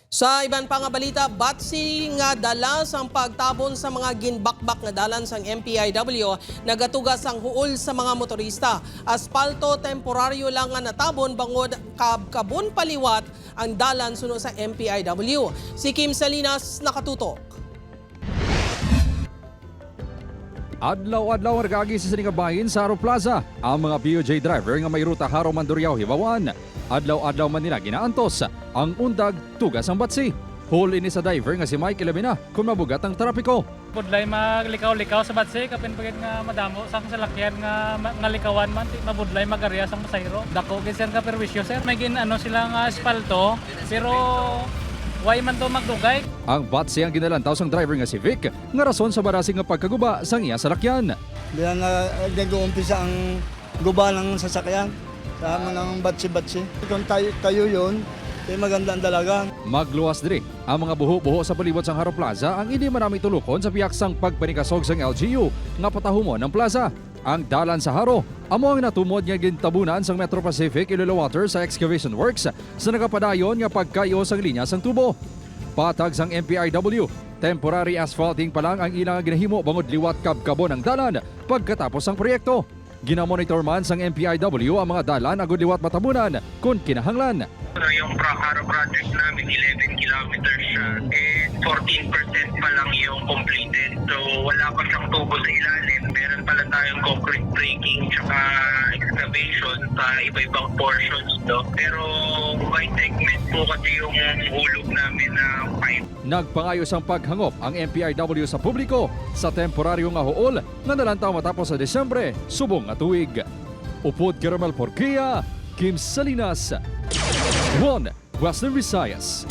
Sa iban pa nga balita, batsi nga dalas ang pagtabon sa mga ginbakbak nga dalan sang MPIW nagatugas ang huol sa mga motorista. Aspalto temporaryo lang nga natabon bangod kabon paliwat ang dalan suno sa MPIW. Si Kim Salinas nakatutok. Adlaw-adlaw argagi sa Siningabahin sa Haro Plaza ang mga BOJ driver nga may ruta Haro Mandurriao Hibawan. Adlaw-adlaw man nila ginaantos ang undag tugas ang batsi. Huli ini sa driver nga si Mike Labina kung mabugat ang trapiko. Budlay maglikaw-likaw sa batse kapin pagit nga madamo sang salakyan nga likawan man mabudlay magarya sang pasayro. Dako gisan ka perwisyo sir. May sila nga asfalto pero way man to magdugay. Ang batsi ang ginalantaw sang driver nga si Vic nga rason sa barasing nga pagkaguba sang iya salakyan. Diyan nag-uumpisa ang guba ng sasakyan sa mga batsi-batsi. Kung tayo yun, maganda ang dalaga. Magluwas diri ang mga buho-buho sa palibot sang Haro Plaza ang hindi marami tulukon sa piyak sang pagpanikasog sang LGU nga patahumon ng plaza. Ang dalan sa Haro amo ang natumod nga gintabunan sang Metro Pacific Iloilo Water sa excavation works sa nakapadayon nga pagkayo sang linya sang tubo. Patag sang MPIW, temporary asphalting pa lang ang ilang ginahimo bangod liwat kabkabon ang dalan pagkatapos ang proyekto. Ginamonitor man sang MPIW ang mga dalan agud liwat matabunan kung kinahanglan. Yung Haro project namin 11 kilometers siya and 14% pa lang yung completed. So wala pa siyang tubo sa ilalim. Meron pala tayong concrete breaking tsaka excavation sa iba-ibang portions. No? Pero may segment po kasi yung hulog namin na pipe. Nagpangayos ang paghangop ang MPIW sa publiko sa temporaryo nga huol nga nalantaw matapos sa Desyembre, subong nga tuig. Upod Caramel Porquia, Kim Salinas, One Western Visayas.